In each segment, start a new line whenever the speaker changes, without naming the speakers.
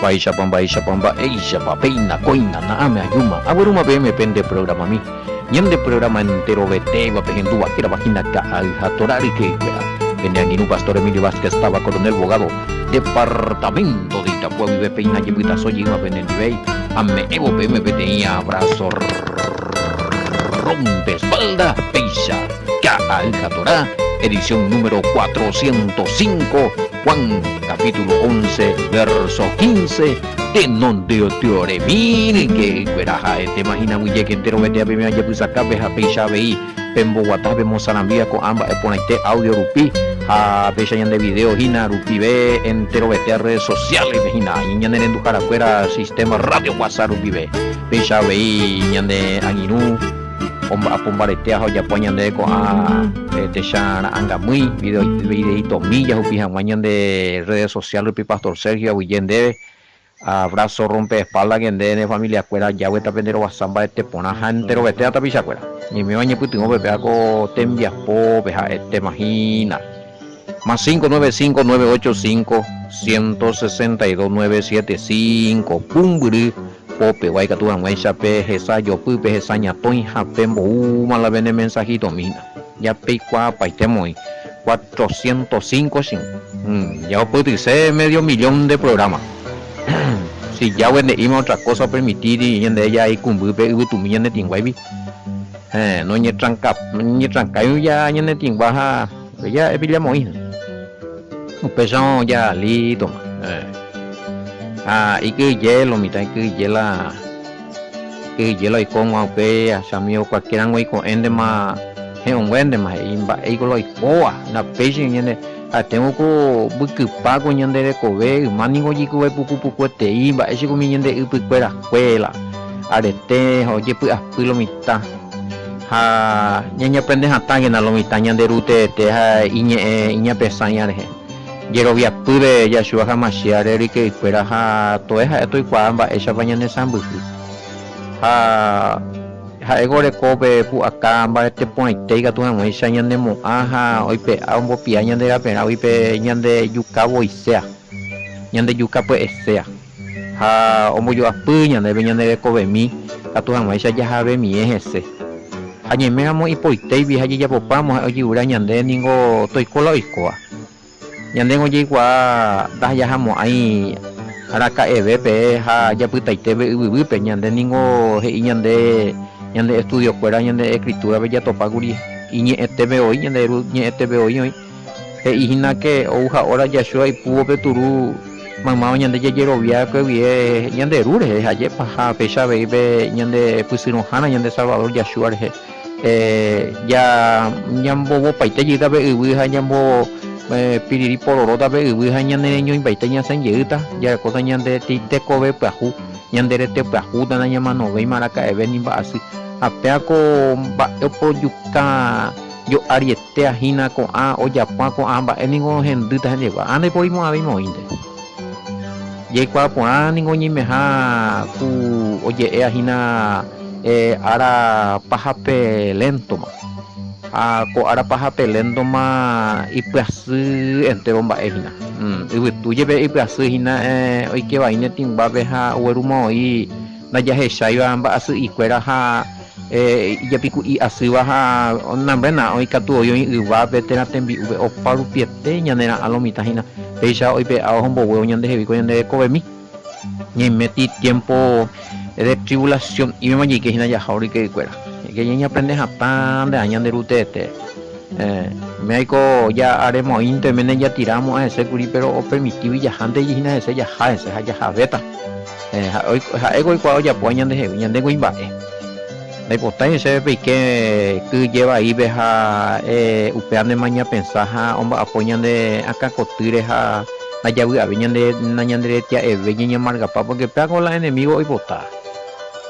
Baisha pamba, eisha papeina, coina, naame ayuma. Aburuma PM pende programa mi. Nyende programa entero vete va pegendu akira vagina ka aljatorari que era. Pende Pastor Emilio Vázquez estaba coronel abogado. Departamento de Itapúa vive peina yemita soy ima penendibei. Ame evo PM tenía abrazo rompe espalda, peisha. Ka aljatorá. Edición número 405, Juan capítulo 11, verso 15, de donde te mire que cueraja te imagina muy que entero vete a primera ya pues acá veja peisha vei pembo guatabe mozarambia con ambas ponete audio rupi a peisha de video hina rupi ve entero vete a redes sociales vejina ñande en ducara fuera sistema radio WhatsApp rupi ve peisha vei ñande anginu a pombaretea hoy apoyan de con a techana anga muy videito millas upija mañana de redes sociales pi Pastor Sergio Huyende abrazo rompe espalda que de familia cuera ya vuelta pendero wasamba este pona entero vete a tapicha cuera ni me bañe putingo bebea co tembia po beja este imagina más 595-985-162-975 pumbri pope guay que tú han hecho esa yo pupe esa ñatoin japembo mala vende mensajito mina ya pecua paitemo 405 sin ya puedo decir medio millón de programas si ya vende ima otra cosa permitir y en de ella hay cumbupe y tu millón de tingüey no ni tranca ya ni de tingbaja ya es pilla moi un peso ya listo y que hielo mitad que hiela y como aunque a samio cualquiera hoy con endema un wende más y con lo ikoa na peixe ñande tengo ko buku pago ñande de kobe maningo yiku we puku te imba ese ko ñande upu cuera escuela arete oye pu apulo mitad ha ñaña pende hata na lo mitad ñande rute te ha iña pesaña de Yero via pude ya shua hamashiare que fuera ha toeja estoy cuamba esa bañane sambu ha egore kobe pu akamba te ponite ga tu hamai shanyane mo aha oipe ambo pia nyande la pena oipe nyande yukabo isea nyande yukapo esea ha omo yo apu nyande nyande kobe mi atu hamai sha ya habe mi ese anyeme amo ipoite vi haji ya popamos oji ura nyande ningo toikola ikoa ñande ngoji kwa da ya hamo ai araka evp ha ya putaite be pe ñande ningo he ñande estudio fuera ñande escritura be ya topaguri iñe etb hoy ñande ru ñe etb hoy he hina que oja ahora ya shoy puo peturu mamá ñande ya yero via que vie ñande rure ha ye pa pecha be ñande pusino hana ñande salvador ya shuar ya ñambo paite yida be ha ñambo piriri pororota be haña neño invaiteña sanyeta ya cosa ñande te kobe pahu ñandere te pahu dana llama no ve maraca eveni basi apeaco ba opo yuka yo ariete ajina con a o yapua con amba eningo hendita lleva ande poimo abimo inde ye kwa po ningo ñimeja ku oye ajina ara pajape lento ma ko ara paja pelendo ma ipasu ente bomba ehina tu lleve ipasu hina hoy que vaina timba beja uerumo y na ya he shaiba amba asu ikuera ha ya piku i asiwa ha nambena hoy katu hoy iba betena tembi ube oparu piete ñanera alomita hina peja hoy pe a hombo huevo ñande hebi ko ñande kobemi ni metí tiempo de tribulación y me mañi que hina ya hauri que ikuera que ya aprende a tan de años de rutete me hay co ya haremos intermedia ya tiramos a ese curi pero o permitido ya antes y na ese ya beta hoy hoy cuando ya poñan de ya de guimba la importancia es que lleva ahí beja upean de mañana pensaja hombre apoyan de acá cotire a la llave venían de nañandre tía venían marga porque pega con los enemigos y botar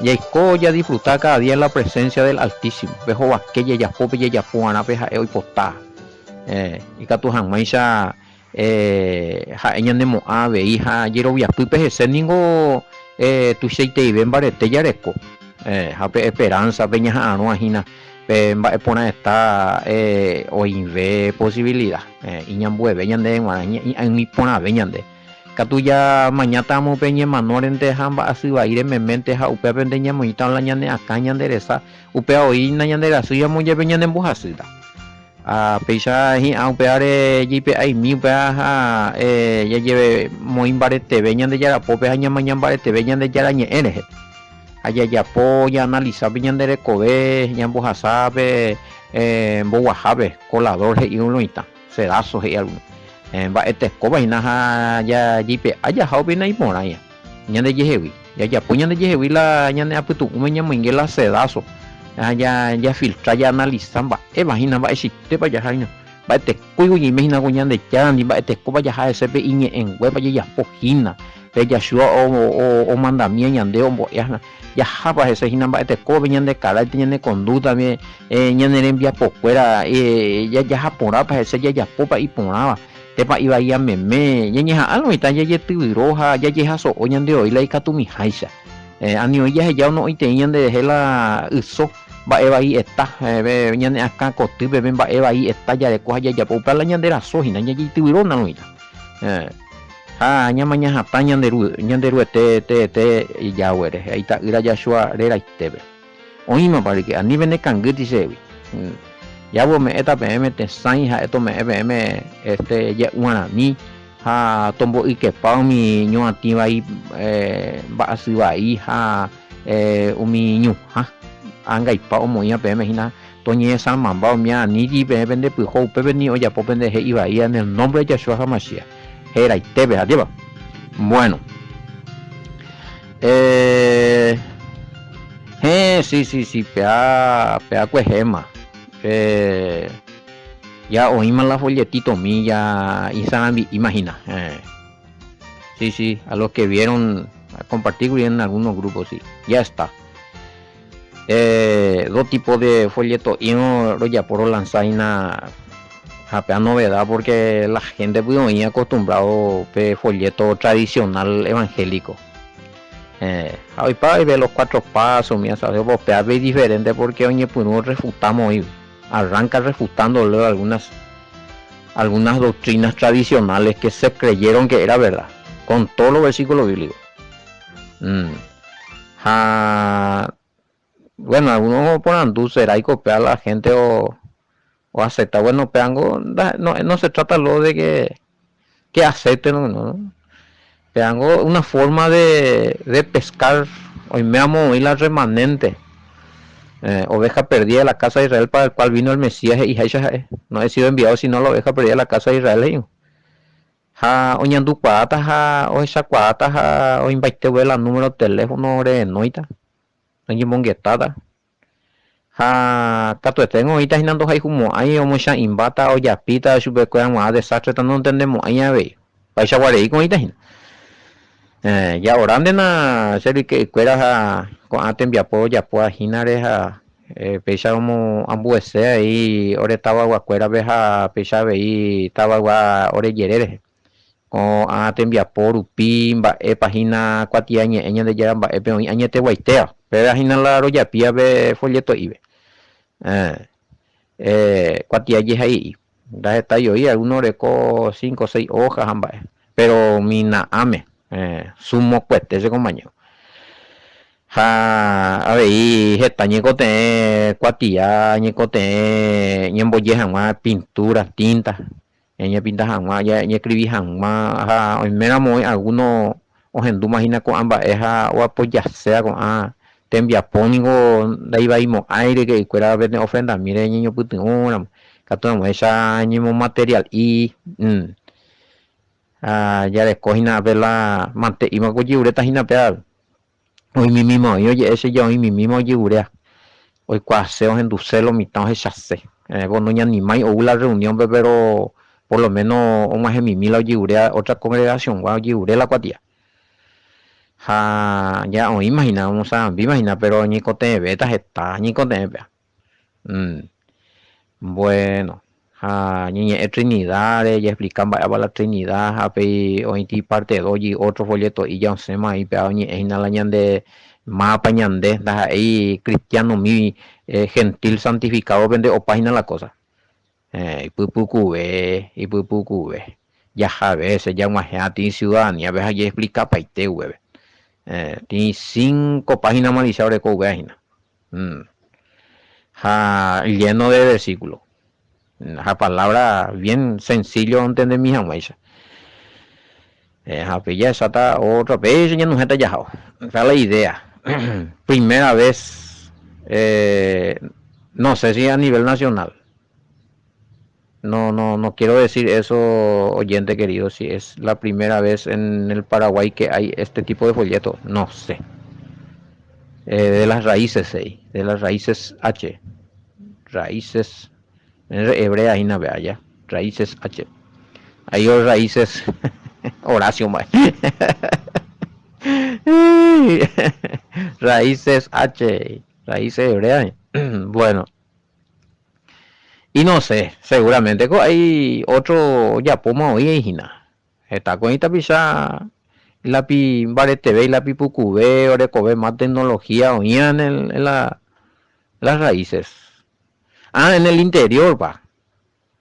y ya disfrutar cada día en la presencia del Altísimo. Vejo aquella ya pope ya puana peja hoy postá. Y que tu jamaiza ja eñan de moave hija yero via pupe ese ningo tu seite y ven barete yareco. Jape esperanza peña no ajina va pona esta o inve posibilidad. Iñan bueve ñan de en mi pona veñan de Catuya mañana mo peña manorente hamba asibaire memente ha upea pendeña moita la ñane acaña deresa upea oina ñandera suya mo lleve ñane mbujasida a peisa hi a upeare jipe ai mi upea ha ya lleve moimbare teve ñande yara pope ha ñama ñambare teve ñande yara ñeere aya ya po ya analiza ñandere kobe ñambujasabe mboguajabe colador he unoita sedazo he alguno este coba hinaja ya jipe aya haubi na imora ya ñande yehewi ya puña de yehewi la ñande aputu umeña muingela sedazo ya filtra ya analizan ba imagina ba existe ba ya haino ba este kuigo y imagina go ñande ya ni ba este coba ya ha ese be iñe en hueva ya pojina ya shua o mandamia ñande ombo ya haba ese hina ba este coba ñande cara ñande conducta me ñande envia pocuera ya japora pa ese ya popa y ponaba tepa iba ya meme ñeña algo ita ya roja ya so oñande hoy la ikatumi haisa ani hoy ya no ite ñande hela uso ba eva ahí está ñande acá cotibe ven ba eva ahí está ya de coja ya popa la ñande la sojina ya tibirona no ita ñama ña hata ñanderu te ya were ahí está ira ya shua rera itebe oima para que ani vene kanguti sevi ya vos me eta pm te sai ha esto me pm ya guarani ha tombo y que pa mi ño ativa ahí va así va ahí ha umi ñu ha anga y pa mo ya pm hina toñe san mamba mia ni di pm de pujo pepe ni oya popende he iba ahí en el nombre de Yeshua HaMashiach era y tebe adiós. Bueno sí pea cuejema ya oímos la folletito mía y imagina sí a los que vieron a compartir en algunos grupos sí ya está dos tipos de folletos y uno ya por lanzar una novedad porque la gente pues hoy acostumbrado a folleto tradicional evangélico hoy para ver los 4 pasos mira sabes pues es diferente porque hoy pues no refutamos hoy arranca refutándole algunas doctrinas tradicionales que se creyeron que era verdad con todos los versículos bíblicos bueno algunos por andú será y copiar a la gente o acepta bueno peango no se trata lo de que acepten no peango una forma de pescar hoy me amo y la remanente oveja perdida de la casa de Israel para el cual vino el Mesías y no he sido enviado sino la oveja perdida de la casa de Israel oñandu cuata o esa cuata o invite vuela número de teléfono de noita oñe monguetada cato tengo ahorita hinando hay como hay o mucha imbata o yapita sube con más desastre no entendemos ahí a ver vais a guardar con ahorita ya orando na serie que cuera con aten viapo ya pues hinare pesa como ambuese ahí ore estaba guacuera veja pesa veí estaba gua ore yerere con aten viapo rupim ba página cuatiañe eña de ya ba pe añete guaitea pero hina la ro yapia ve folleto ibe cuatiañe ahí da está yo y algunos reco 5 o 6 hojas ambas pero mina ame sumo cuete ese compañero a ver esta ñecote cuatilla ñecote ñemboye jamás pinturas tintas ñe pinta jamás ya escribí jamás hoy me muy algunos ojendu imagina con ambas o apoya sea con tembia pónigo de ahí va aire que fuera ver ofrenda mire niño puto una catón esa ñemo material y ya descogina a ver la mante y me cogió ureta hina peal hoy mi mismo oye ese ya hoy mi mismo yurea hoy cuaseo en ducelo mitad esa se bueno ya ni más o la reunión pero por lo menos un más en mi mila yurea otra congregación wow yurea la cuatía ya hoy imaginamos imagina pero ni cote beta está ni cote bueno niña Trinidad ya explican va la Trinidad hoy ti parte de y otro folleto y ya se más y pero ni en la ñande mapa ñande ahí cristiano mi gentil santificado vende o página la cosa y pupucube ya a veces ya una gente ciudadanía, ves allí explica paite web. Tiene 5 páginas más sobre cogüina. Lleno de versículos. La palabra bien sencillo entender mi jamás. Ya está otra vez ya no está ya. Esa es la idea. Primera vez, no sé si a nivel nacional. No quiero decir eso, oyente querido, si es la primera vez en el Paraguay que hay este tipo de folletos, no sé. De las raíces, de las raíces H, raíces hebreas y navea ya, raíces H. Hay raíces Horacio, más. Raíces H, raíces hebreas. Bueno, y no sé, seguramente hay otro ya poma hoy hina. Está con esta pisa lápiz barete ve lápiz pucube ore cobe más tecnología o en las raíces. En el interior va.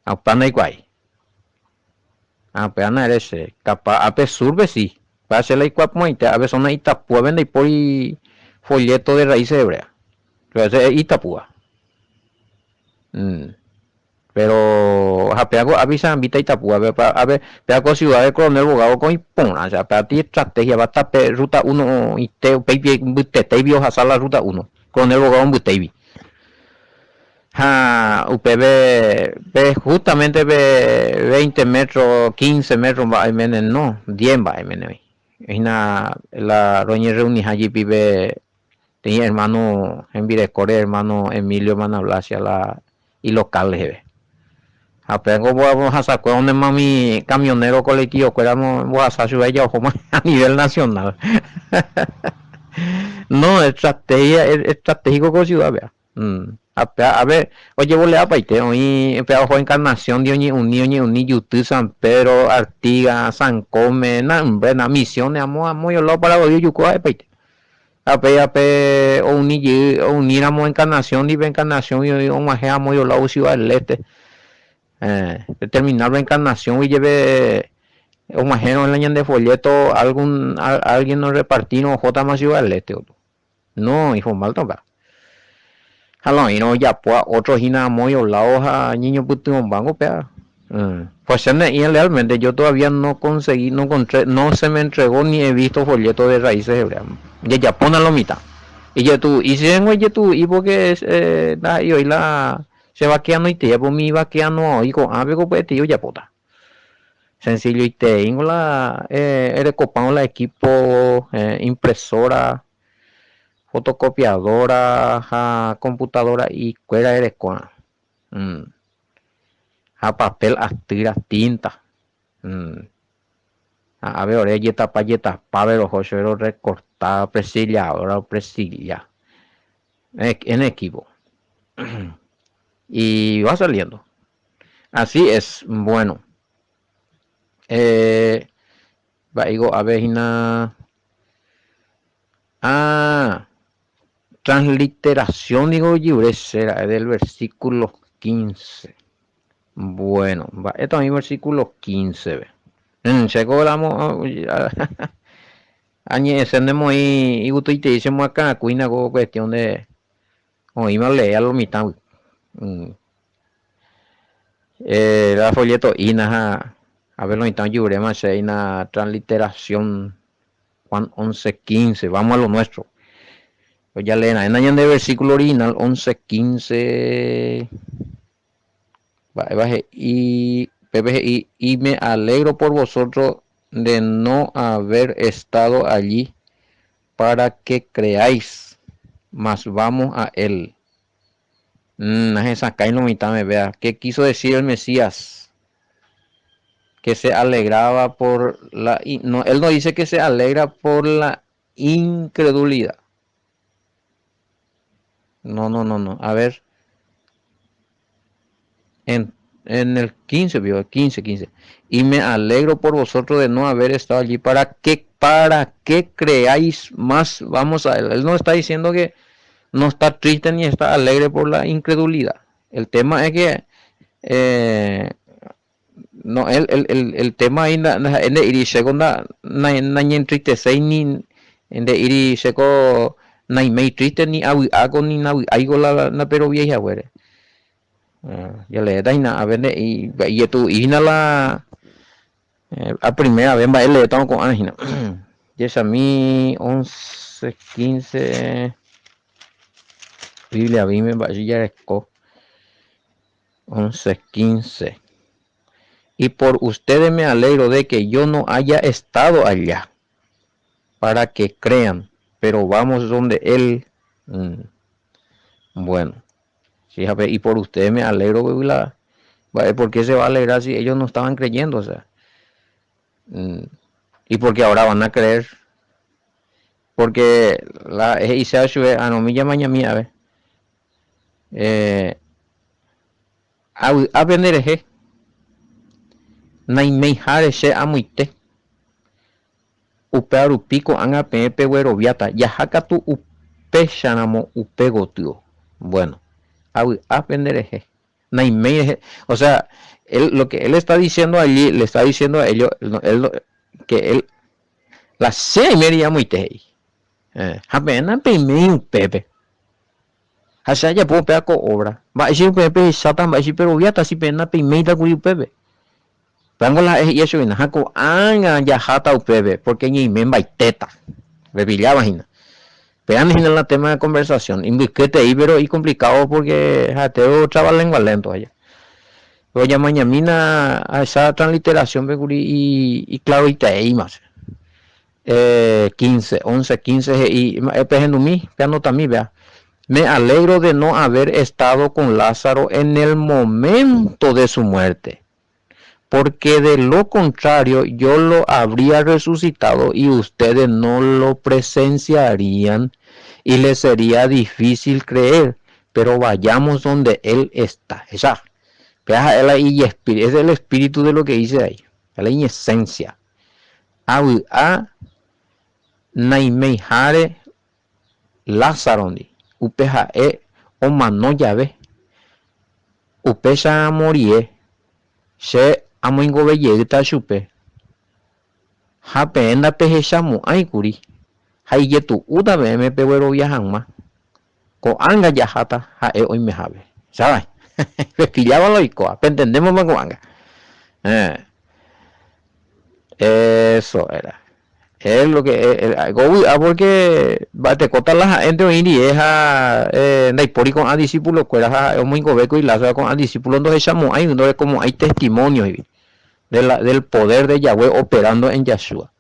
A pana y guay. A pana eres capaz a pesurbe sí. Va a ser la igual moita, a veces una itapúa vende por folleto de raíces hebreas. Pero es itapúa. Pero hapeago avisa ambita Itapúa a ver peaco ciudad de Coronel Bogado con Ipona, o sea, para ti estrategia va a estar ruta 1 y te pepe butete a la ruta 1 Coronel Bogado butevi UPB justamente 20 metros 15 metros va no 10 va es la roña reunís allí vive tenía hermano en Virecore hermano Emilio Manablasia la y locales apenas vamos a sacar donde mami camionero colectivo que éramos a nivel nacional. No, estratégico con ciudad, vea. A ver, oye, vos le apaite, hoy pedazo encarnación de un YouTube, San Pedro, Artigas, San Come, na misiones, amo yo lo para oír yuco, apaite. Ape, o uniramos encarnación y encarnación y un maje amo yo lo ciudad del este. Terminar la encarnación y lleve un majero en la ñan de folleto alguien nos repartimos J más ciudad del este no hijo mal toca halo y no ya pues otro gina muy la hoja niño puto un banco pea pues y realmente yo todavía no conseguí no encontré no se me entregó ni he visto folleto de raíces hebreas ya pone la mitad y ya tú y si vengo ya tú y porque es y hoy la se va quedando y te pues mi va quedando hoy con algo pues tío ya pota sencillo y tengo el copado la equipo impresora fotocopiadora computadora y cuera eres con a papel a tiras tinta a ver orelleta payeta pavero jochero recortada presilla en equipo y va saliendo así es bueno digo a ver transliteración digo libre será del versículo 15 bueno esto es el versículo 15 checo hablamos encendemos y gusto y te decimos acá cuina con cuestión de oímos leer a lo mitad la folleto ina a ver lo mitad libre más una transliteración Juan 11:15 vamos a lo nuestro pues ya leen en año de versículo original 11:15 y me alegro por vosotros de no haber estado allí para que creáis mas vamos a él esa lo mitad me vea qué quiso decir el Mesías que se alegraba por la no él no dice que se alegra por la incredulidad no a ver en el 15 vio 15 y me alegro por vosotros de no haber estado allí para que creáis más vamos a él no está diciendo que no está triste ni está alegre por la incredulidad el tema es que no, el tema ahí en de iri seko na entristece ni en de iri seko na me triste ni hago ni na algo la pero vieja güere. Ya le da ina a ver y tu ina la a primera vez va le estamos con Ángela. Y es a mí 11:15 Biblia a mí me va a ya 11:15. Y por ustedes me alegro de que yo no haya estado allá, para que crean, pero vamos donde Él. Bueno, fíjate, y por ustedes me alegro, ¿por qué se va a alegrar si ellos no estaban creyendo? O sea, y porque ahora van a creer, porque la Isaías a no me llama a ver, a vender naimejare se amuite upe arupiko anga pepe güero viata ya haka tu upe shanamo upe gotio. Bueno, a vender naime, o sea, lo que él está diciendo allí, le está diciendo a ellos, que él la se media muy te apenas peime pepe hasa ya puedo pegar con obra va a decir pepe satan va a decir pero viata si pena peime da curi pepe Pangola es eso en Jaco anga ya jata upebe porque ni memba y teta. Bebilla imagina. Vean en el tema de conversación. Invisquete ibero y complicado porque jateo traba lengua lento allá. Pero ya mañana a esa transliteración y claro y te más. 15, 11, 15 y pejenumí, piano también vea. Me alegro de no haber estado con Lázaro en el momento de su muerte, porque de lo contrario yo lo habría resucitado y ustedes no lo presenciarían y les sería difícil creer, pero vayamos donde Él está. Esa es el espíritu de lo que dice ahí, la esencia. A Naimeihare Lázaro, upeja o mano llave, upesa morie, se amoingo belleta chupe. Jape enda peje shamu ay kuri. Hay yetu uda me pewero viajan más. Ko anga yajata ja hoy me jabe. ¿Sabes? Pillaba lo icoa. Entendemos más con anga. Eso era. Es lo que porque va te cota la gente hoy día es con a discípulos cuera muy gobeco y la con a discípulos no echamos ahí no es como hay testimonios del poder de Yahweh operando en Yahshua.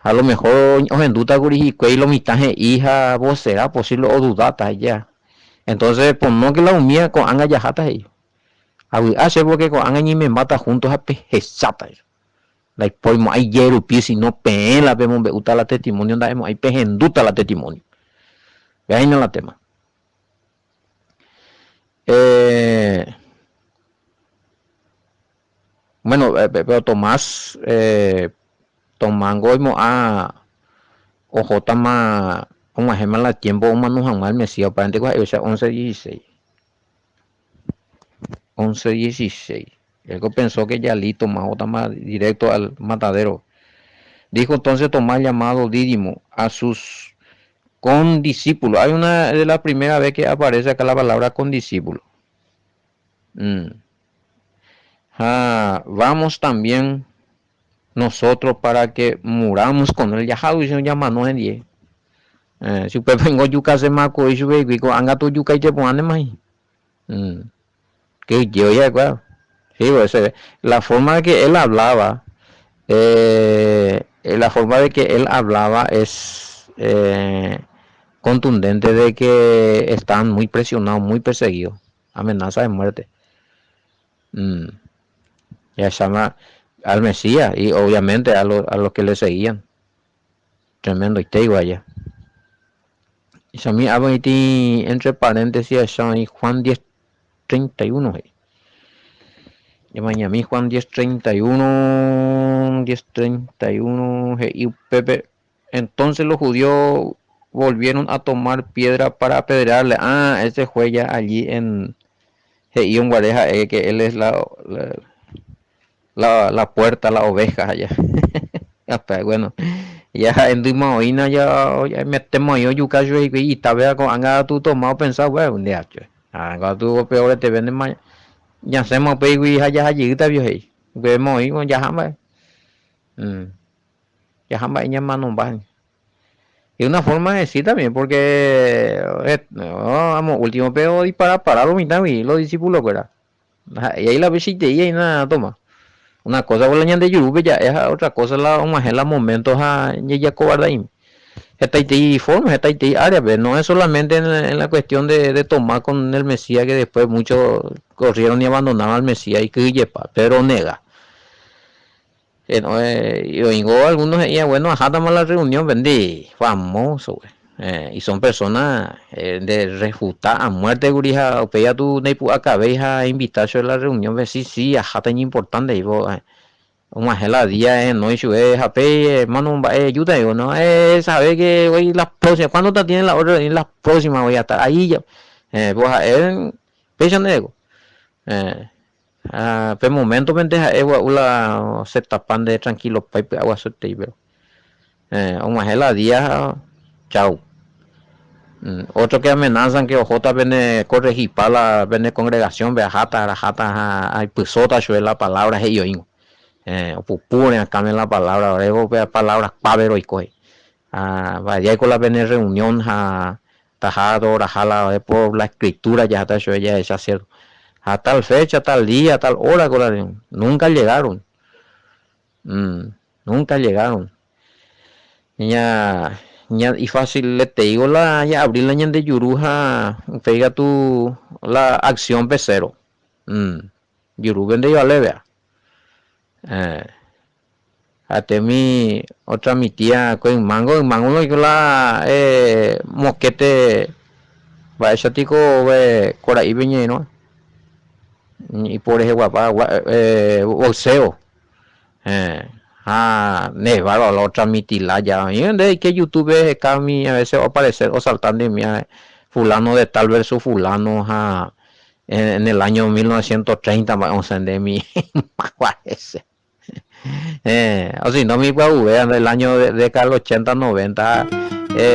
A lo mejor os enduta guri y lo mitaje hija vos será posible o dudata ya. Entonces pues no que la umía con anga yajata ellos. Hace porque con anga ni me mata juntos a pejezata ellos. La podemos hay hierro pie si no pen la vemos uta la testimonio daemos hay pejenduta la testimonio. Vean la tema. Bueno, pero Tomás tomango a ojo tama como ejemplo la tiempo un mano jamás me decía para antes o sea 11:16 él pensó que ya listo más o más directo al matadero. Dijo entonces Tomás llamado Dídimo a sus condiscípulos. Hay una de la primera vez que aparece acá la palabra condiscípulo. Vamos también nosotros para que muramos con él. Ya y se llama no en 10. Si usted vengo yuca se maco y sube y anga tu yuca y te pone más. Que yo ya claro. Sí, pues, la forma de que él hablaba, es contundente de que están muy presionados, muy perseguidos, amenaza de muerte. Ya llama al Mesías y obviamente a los que le seguían. Tremendo y te digo allá. Y a mí entre paréntesis Juan 10:31. Y mañana Juan 10:31 y Pepe. Entonces los judíos volvieron a tomar piedra para apedrearle. Ese fue ya allí en Guareja, que él es la puerta, las ovejas allá. Hasta, bueno, ya en Dumaoína ya metemos yo yucayo y tabea con anga tú tomado pensado, bueno, un día, anga tú peor te venden más, ya hacemos pego y allá allí está viejo ahí, vemos ahí, ya jamás, ya jamás ya mano van. Y una forma de decir también, porque, vamos, último pego disparar para los mitad y los discípulos, ¿verdad? Y ahí la visita y ahí nada, toma. Una cosa con la ñande yurube ya es otra cosa la más en los momentos a ya cobarda ahí. Esta y forma, esta y área, no es solamente en la cuestión de tomar con el Mesías que después muchos corrieron y abandonaron al Mesías y que yepa, pero nega. Yo digo algunos bueno, ajá, estamos la reunión, vendí, famoso, güey. Y son personas de refutar a muerte, gurija, o pella tu neipu acabéis a invitarse a la reunión, sí, sí, ajá, tan importante, y vos, una geladía, no hizo HP, hermano, ayuda, digo, no, sabe que hoy las próximas, ¿cuándo te tienen la orden? En las próximas voy a estar ahí ya, pues, pesan de ego, pues, momento, pendeja, la se tapan de tranquilo, pipe, agua suerte, pero, una geladía, chao. Otro que amenazan que ojota viene corregir para la viene congregación, ve a jata, hay pusota, la palabra, es yo, pupure cambian la palabra, ahora palabras pavero y coge. Vaya con la vene reunión, tajado, rajala, por la escritura, ya está hecho ella, es cierto. A tal fecha, tal día, tal hora, con la, nunca llegaron. Nunca llegaron. Y fácil le te digo la ya abrir la de yuruja pega tu la acción P0 yuru vende yo le vea hasta mi otra mi tía con mango no yo la mosquete va ese tico ve cora y viñe no y por ese guapa bolseo nevado la otra mitila ya y de que YouTube cami a veces va a aparecer o saltando en mi fulano de tal versus fulano en el año 1930 vamos a de mi parece o si no mi guau en el año de Carlos 80 90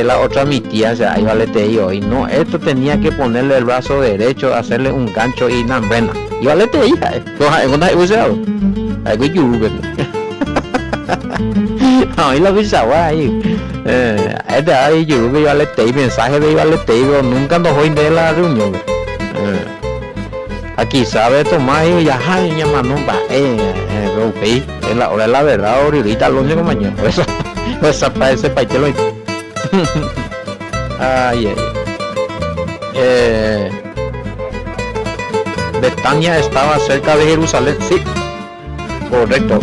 la otra mi tía o sea ahí vale te digo y no esto tenía que ponerle el brazo derecho hacerle un gancho y nambrena y vale te hija no usado algo YouTube ahí la visa guay este ahí yo iba a leer mensaje de iba a leer nunca nos hoy de la reunión aquí sabe tomar y ya ay ya mano va es la hora de la verdad ahorita lo único mañana esa para ese paitelo ay Betania estaba cerca de Jerusalén sí correcto